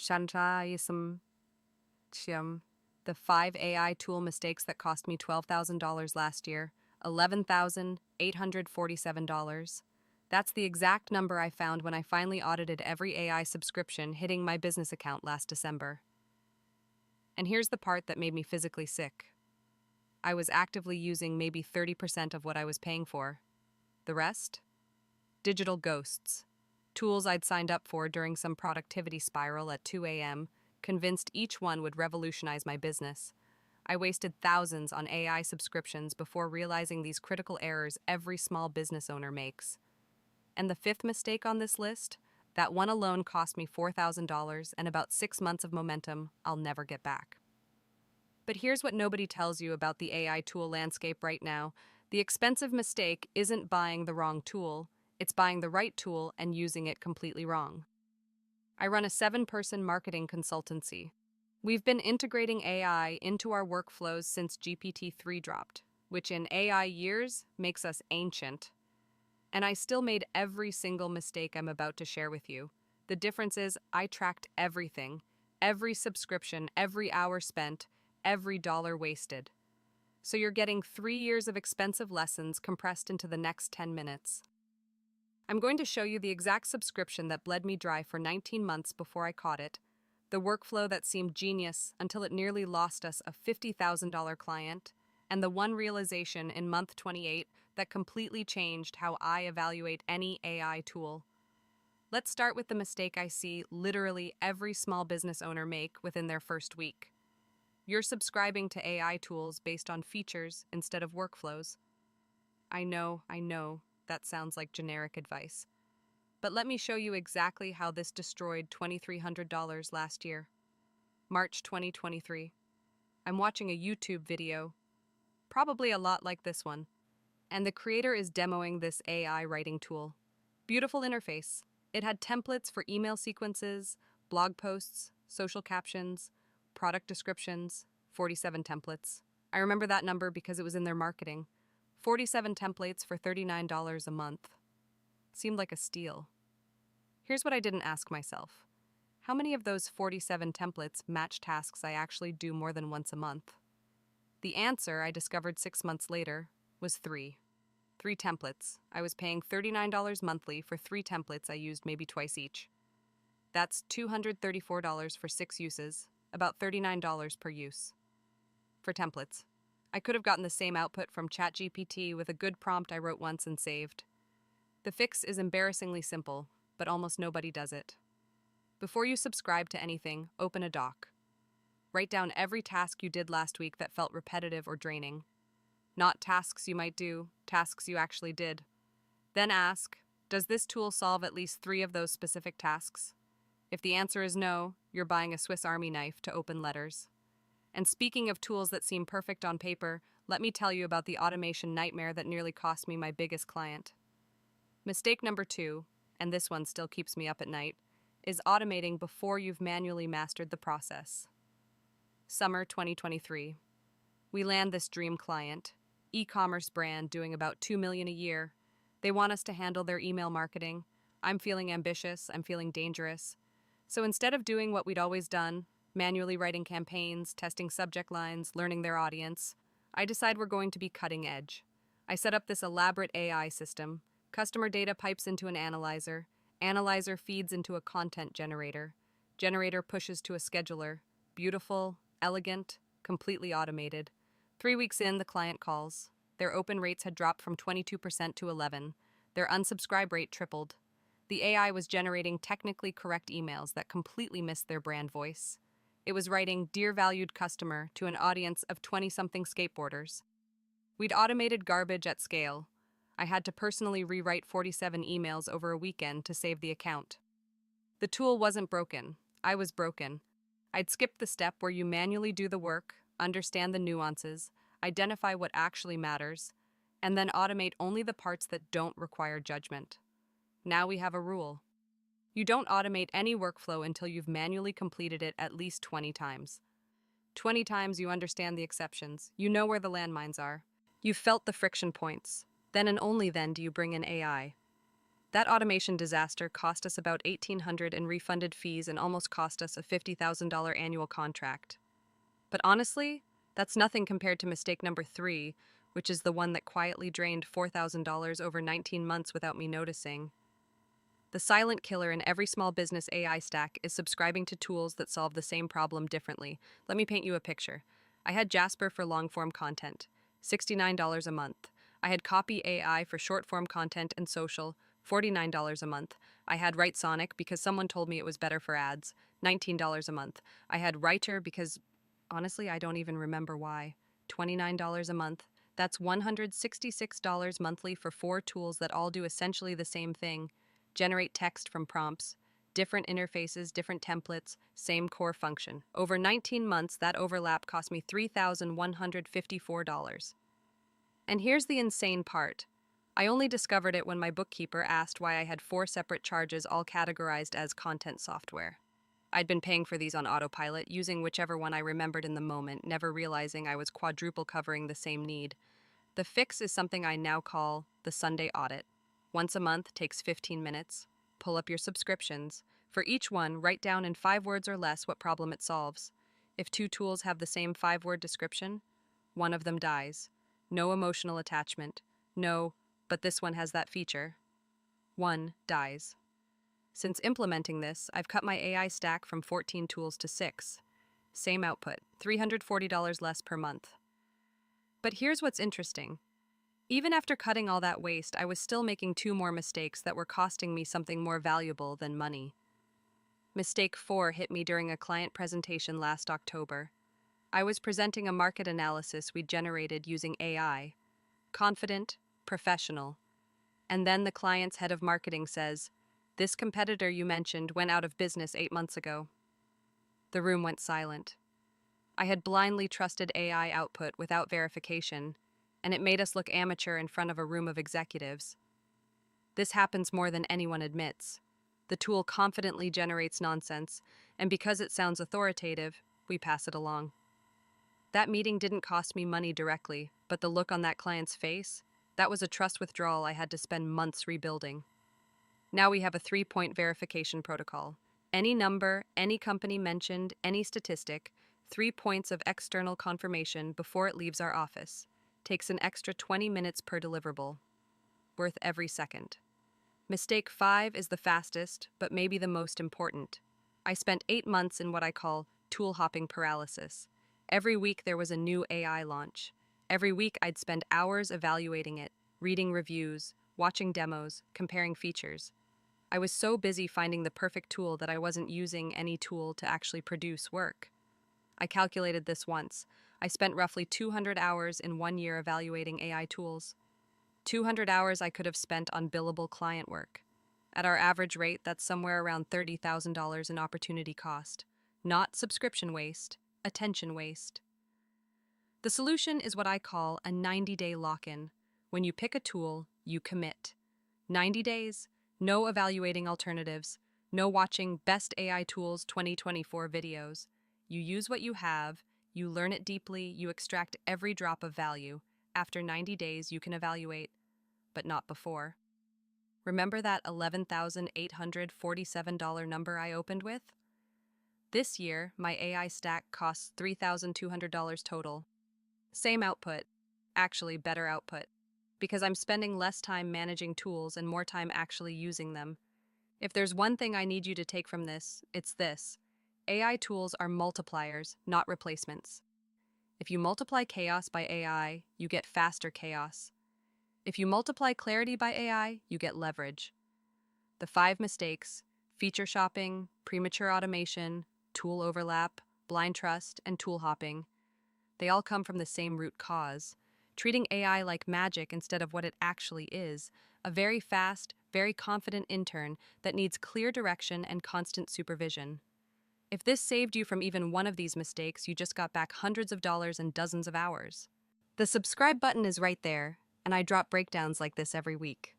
Shantaism Chiam. The 5 AI tool mistakes that cost me $12,000 last year, $11,847. That's the exact number I found when I finally audited every AI subscription hitting my business account last December. And here's the part that made me physically sick. I was actively using maybe 30% of what I was paying for. The rest? Digital ghosts. Tools I'd signed up for during some productivity spiral at 2 a.m., convinced each one would revolutionize my business. I wasted thousands on AI subscriptions before realizing these critical errors every small business owner makes. And the fifth mistake on this list? That one alone cost me $4,000 and about 6 months of momentum I'll never get back. But here's what nobody tells you about the AI tool landscape right now. The expensive mistake isn't buying the wrong tool, it's buying the right tool and using it completely wrong. I run a 7-person marketing consultancy. We've been integrating AI into our workflows since GPT-3 dropped, which in AI years makes us ancient. And I still made every single mistake I'm about to share with you. The difference is I tracked everything, every subscription, every hour spent, every dollar wasted. So you're getting 3 years of expensive lessons compressed into the next 10 minutes. I'm going to show you the exact subscription that bled me dry for 19 months before I caught it, the workflow that seemed genius until it nearly lost us a $50,000 client, and the one realization in month 28 that completely changed how I evaluate any AI tool. Let's start with the mistake I see literally every small business owner make within their first week. You're subscribing to AI tools based on features instead of workflows. I know, that sounds like generic advice. But let me show you exactly how this destroyed $2,300 last year. March 2023. I'm watching a YouTube video, probably a lot like this one, and the creator is demoing this AI writing tool. Beautiful interface. It had templates for email sequences, blog posts, social captions, product descriptions, 47 templates. I remember that number because it was in their marketing. 47 templates for $39 a month. Seemed like a steal. Here's what I didn't ask myself. How many of those 47 templates match tasks I actually do more than once a month? The answer, I discovered 6 months later, was 3. 3 templates. I was paying $39 monthly for 3 templates I used maybe twice each. That's $234 for 6 uses, about $39 per use. For templates. I could have gotten the same output from ChatGPT with a good prompt I wrote once and saved. The fix is embarrassingly simple, but almost nobody does it. Before you subscribe to anything, open a doc. Write down every task you did last week that felt repetitive or draining. Not tasks you might do, tasks you actually did. Then ask, does this tool solve at least 3 of those specific tasks? If the answer is no, you're buying a Swiss Army knife to open letters. And speaking of tools that seem perfect on paper, let me tell you about the automation nightmare that nearly cost me my biggest client. Mistake number 2, and this one still keeps me up at night, is automating before you've manually mastered the process. Summer 2023. We land this dream client, e-commerce brand doing about $2 million a year. They want us to handle their email marketing. I'm feeling ambitious, I'm feeling dangerous. So instead of doing what we'd always done, manually writing campaigns, testing subject lines, learning their audience, I decide we're going to be cutting edge. I set up this elaborate AI system. Customer data pipes into an analyzer. Analyzer feeds into a content generator. Generator pushes to a scheduler. Beautiful, elegant, completely automated. 3 weeks in, the client calls. Their open rates had dropped from 22% to 11%. Their unsubscribe rate tripled. The AI was generating technically correct emails that completely missed their brand voice. It was writing "Dear valued customer" to an audience of 20-something skateboarders. We'd automated garbage at scale. I had to personally rewrite 47 emails over a weekend to save the account. The tool wasn't broken. I was broken. I'd skipped the step where you manually do the work, understand the nuances, identify what actually matters, and then automate only the parts that don't require judgment. Now we have a rule. You don't automate any workflow until you've manually completed it at least 20 times. 20 times you understand the exceptions. You know where the landmines are. You've felt the friction points. Then and only then do you bring in AI. That automation disaster cost us about $1,800 in refunded fees and almost cost us a $50,000 annual contract. But honestly, that's nothing compared to mistake number 3, which is the one that quietly drained $4,000 over 19 months without me noticing. The silent killer in every small business AI stack is subscribing to tools that solve the same problem differently. Let me paint you a picture. I had Jasper for long-form content, $69 a month. I had Copy AI for short-form content and social, $49 a month. I had Write Sonic because someone told me it was better for ads, $19 a month. I had Writer because, honestly, I don't even remember why, $29 a month. That's $166 monthly for 4 tools that all do essentially the same thing: generate text from prompts, different interfaces, different templates, same core function. Over 19 months, that overlap cost me $3,154. And here's the insane part. I only discovered it when my bookkeeper asked why I had 4 separate charges all categorized as content software. I'd been paying for these on autopilot, using whichever one I remembered in the moment, never realizing I was quadruple covering the same need. The fix is something I now call the Sunday audit. Once a month, takes 15 minutes. Pull up your subscriptions. For each one, write down in 5 words or less what problem it solves. If 2 tools have the same 5-word description, one of them dies. No emotional attachment. No, but this one has that feature. One dies. Since implementing this, I've cut my AI stack from 14 tools to 6. Same output, $340 less per month. But here's what's interesting. Even after cutting all that waste, I was still making 2 more mistakes that were costing me something more valuable than money. Mistake 4 hit me during a client presentation last October. I was presenting a market analysis we'd generated using AI. Confident, professional. And then the client's head of marketing says, "This competitor you mentioned went out of business 8 months ago." The room went silent. I had blindly trusted AI output without verification, and it made us look amateur in front of a room of executives. This happens more than anyone admits. The tool confidently generates nonsense, and because it sounds authoritative, we pass it along. That meeting didn't cost me money directly, but the look on that client's face, that was a trust withdrawal I had to spend months rebuilding. Now we have a 3-point verification protocol. Any number, any company mentioned, any statistic, 3 points of external confirmation before it leaves our office. Takes an extra 20 minutes per deliverable. Worth every second. Mistake 5 is the fastest, but maybe the most important. I spent 8 months in what I call tool hopping paralysis. Every week there was a new AI launch. Every week I'd spend hours evaluating it, reading reviews, watching demos, comparing features. I was so busy finding the perfect tool that I wasn't using any tool to actually produce work. I calculated this once. I spent roughly 200 hours in 1 year evaluating AI tools. 200 hours I could have spent on billable client work. At our average rate, that's somewhere around $30,000 in opportunity cost. Not subscription waste, attention waste. The solution is what I call a 90-day lock-in. When you pick a tool, you commit. 90 days, no evaluating alternatives, no watching Best AI Tools 2024 videos. You use what you have, you learn it deeply, you extract every drop of value. After 90 days, you can evaluate, but not before. Remember that $11,847 number I opened with? This year, my AI stack costs $3,200 total. Same output, actually better output, because I'm spending less time managing tools and more time actually using them. If there's one thing I need you to take from this, it's this. AI tools are multipliers, not replacements. If you multiply chaos by AI, you get faster chaos. If you multiply clarity by AI, you get leverage. The 5 mistakes, feature shopping, premature automation, tool overlap, blind trust, and tool hopping, they all come from the same root cause: treating AI like magic instead of what it actually is, a very fast, very confident intern that needs clear direction and constant supervision. If this saved you from even one of these mistakes, you just got back hundreds of dollars and dozens of hours. The subscribe button is right there, and I drop breakdowns like this every week.